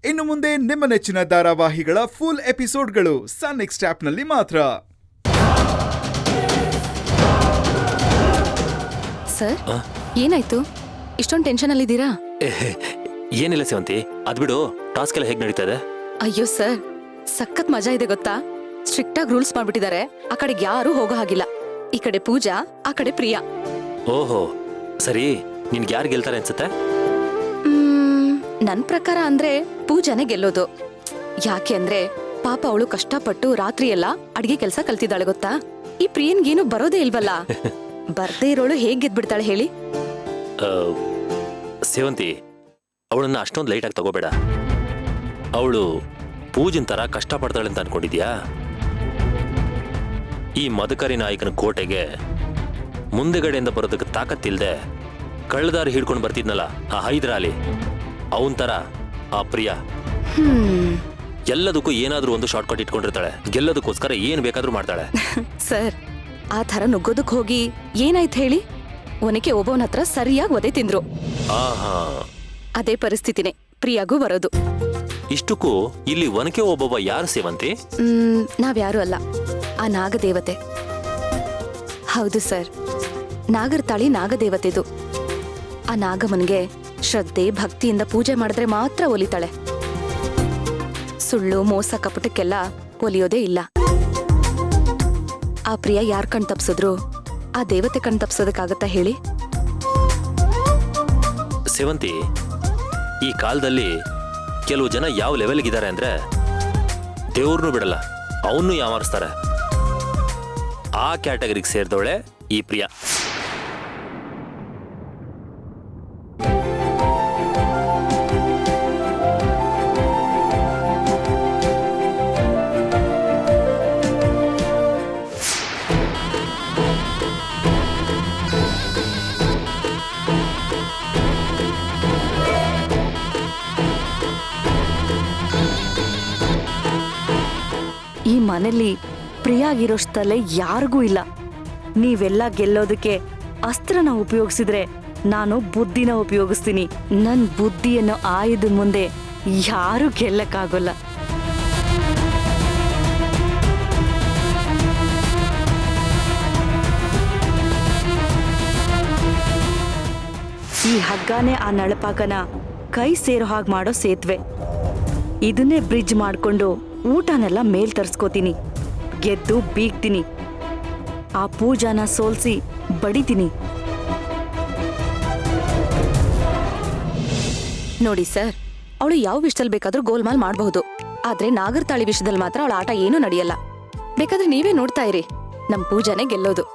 ಇನ್ನು ಮುಂದೆ ನಿಮ್ಮ ನೆಚ್ಚಿನ ಧಾರಾವಾಹಿಗಳ ಫುಲ್ ಎಪಿಸೋಡ್ಗಳು ಸನ್ ನೆಕ್ಸ್ಟ್ ಆಪ್ನಲ್ಲಿ ಮಾತ್ರ. ಸರ್, ಏನಾಯ್ತು? ಇಷ್ಟೊಂದು ಟೆನ್ಷನ್ ಅಲ್ಲಿದ್ದೀರಾ? ಏನಿಲ್ಲ ಸೇವಂತಿ, ಅದ್ಬಿಡು. ಟಾಸ್ಕ್ ಎಲ್ಲ ಹೇಗೆ ನಡೀತಾ ಇದೆ? ಅಯ್ಯೋ ಸರ್, ಸಖತ್ ಮಜಾ ಇದೆ ಗೊತ್ತಾ. ಸ್ಟ್ರಿಕ್ಟ್ ಆಗಿ ರೂಲ್ಸ್ ಮಾಡ್ಬಿಟ್ಟಿದ್ದಾರೆ. ಆ ಕಡೆಗೆ ಯಾರು ಹೋಗೋ ಹಾಗಿಲ್ಲ. ಈ ಕಡೆ ಪೂಜಾ, ಆ ಕಡೆ ಪ್ರಿಯಾ. ಓಹೋ, ಸರಿ. ನಿನ್ಗೆ ಯಾರು ಗೆಲ್ತಾರೆ ಅನ್ಸುತ್ತೆ? ನನ್ ಪ್ರಕಾರ ಅಂದ್ರೆ ಪೂಜಾನೆ ಗೆಲ್ಲೋದು. ಯಾಕೆ ಅಂದ್ರೆ ಪಾಪ ಅವಳು ಕಷ್ಟಪಟ್ಟು ರಾತ್ರಿ ಎಲ್ಲ ಅಡ್ಗೆ ಕೆಲ್ಸ ಕಲ್ತಿದ್ದಾಳೆ ಗೊತ್ತಾ. ಈ ಪ್ರಿಯನ್ಗೇನು ಬರೋದೇ ಇಲ್ವಲ್ಲ. ಬರ್ದೇ ಇರೋಳು ಹೇಗ್ ಗೆದ್ಬಿಡ್ತಾಳೆ ಹೇಳಿ? ಸೇವಂತಿ, ಅವಳನ್ನ ಅಷ್ಟೊಂದು ಲೈಟ್ ಆಗಿ ತಗೋಬೇಡ. ಅವಳು ಪೂಜನ್ ತರ ಕಷ್ಟಪಡ್ತಾಳೆ ಅಂತ ಅನ್ಕೊಂಡಿದ್ಯಾ? ಈ ಮದಕರಿ ನಾಯಕನ ಕೋಟೆಗೆ ಮುಂದೆಗಡೆಯಿಂದ ಬರೋದಕ್ಕೆ ತಾಕತ್ತಿಲ್ದೆ ಕಳ್ಳದಾರಿ ಹಿಡ್ಕೊಂಡು ಬರ್ತಿದ್ನಲ್ಲ ಆ ಹೈದರಾಲಿ, ಅವನ್ ತರ ಆ ಪ್ರಿಯಾ. ಎಲ್ಲದಕ್ಕೂ ಏನಾದ್ರೂ ಒಂದು ಶಾರ್ಟ್ ಕಟ್ ಇಟ್ಕೊಂಡಿರ್ತಾಳೆ. ಗೆಲ್ಲೋದಕ್ಕೋಸ್ಕರ ಏನ್ ಬೇಕಾದ್ರೂ ಮಾಡ್ತಾಳೆ. ಸರ್, ಆ ತರ ನುಗ್ಗೋದಕ್ ಹೋಗಿ ಏನಾಯ್ತು ಹೇಳಿ? ಒನಕೆ ಒಬ್ಬವನ ಹತ್ರ ಸರಿಯಾಗಿ ಒದೆ ತಿಂದ್ರು. ಅದೇ ಪರಿಸ್ಥಿತಿನೇ ಪ್ರಿಯಾಗೂ ಬರೋದು. ಇಷ್ಟಕ್ಕೂ ಇಲ್ಲಿ ಒನಕೆ ಒಬ್ಬೊಬ್ಬ ಯಾರು ಸೇವಂತಿ? ನಾವ್ಯಾರು ಅಲ್ಲ, ಆ ನಾಗದೇವತೆ. ಹೌದು ಸರ್, ನಾಗರತಾಳಿ ನಾಗದೇವತೆದು. ಆ ನಾಗಮ್ಮನ್ಗೆ ಶ್ರದ್ಧೆ ಭಕ್ತಿಯಿಂದ ಪೂಜೆ ಮಾಡಿದ್ರೆ ಮಾತ್ರ ಒಲಿತಾಳೆ. ಸುಳ್ಳು ಮೋಸ ಕಪಟಕ್ಕೆಲ್ಲ ಒಲಿಯೋದೇ ಇಲ್ಲ. ಆ ಪ್ರಿಯ ಯಾರ್ ಕಣ್ ತಪ್ಸಿದ್ರು ಆ ದೇವತೆ ಕಣ್ ತಪ್ಸೋದಕ್ಕಾಗತ್ತಾ ಹೇಳಿ? ಸೇವಂತಿ, ಈ ಕಾಲದಲ್ಲಿ ಕೆಲವು ಜನ ಯಾವ ಲೆವೆಲ್ಗಿದ್ದಾರೆ ಅಂದ್ರೆ ದೇವ್ರನ್ನೂ ಬಿಡಲ್ಲ, ಅವನ್ನೂ ಯಾಮಾರಿಸ್ತಾರೆ. ಆ ಕ್ಯಾಟಗರಿಗೆ ಸೇರಿದವಳೆ ಈ ಪ್ರಿಯಾ. ಈ ಮನೆಯಲ್ಲಿ ಪ್ರಿಯಾಗಿರೋಷ್ಟಲ್ಲೇ ಯಾರಿಗೂ ಇಲ್ಲ. ನೀವೆಲ್ಲ ಗೆಲ್ಲೋದಕ್ಕೆ ಅಸ್ತ್ರನ ಉಪಯೋಗಿಸಿದ್ರೆ ನಾನು ಬುದ್ಧಿನ ಉಪಯೋಗಿಸ್ತೀನಿ. ನನ್ ಬುದ್ಧಿಯನ್ನು ಆಯುಧ ಮುಂದೆ ಯಾರು ಗೆಲ್ಲಕ್ಕಾಗಲ್ಲ. ಈ ಹಗ್ಗಾನೇ ಆ ನಳಪಾಕನ ಕೈ ಸೇರೋ ಹಾಗೆ ಮಾಡೋ ಸೇತುವೆ. ಇದನ್ನೇ ಬ್ರಿಡ್ಜ್ ಮಾಡ್ಕೊಂಡು ಊಟನೆಲ್ಲ ಮೇಲ್ ತರ್ಸ್ಕೋತೀನಿ. ಗೆದ್ದು ಬೀಗ್ತೀನಿ. ಆ ಪೂಜಾನ ಸೋಲ್ಸಿ ಬಡಿತೀನಿ. ನೋಡಿ ಸರ್, ಅವಳು ಯಾವ ವಿಷಯದಲ್ಲಿ ಬೇಕಾದ್ರೂ ಗೋಲ್ಮಾಲ್ ಮಾಡಬಹುದು. ಆದ್ರೆ ನಾಗರತಾಳಿ ವಿಷಯದಲ್ಲಿ ಮಾತ್ರ ಅವಳ ಆಟ ಏನೂ ನಡೆಯಲ್ಲ. ಬೇಕಾದ್ರೆ ನೀವೇ ನೋಡ್ತಾ ಇರಿ, ನಮ್ ಪೂಜಾನೇ ಗೆಲ್ಲೋದು.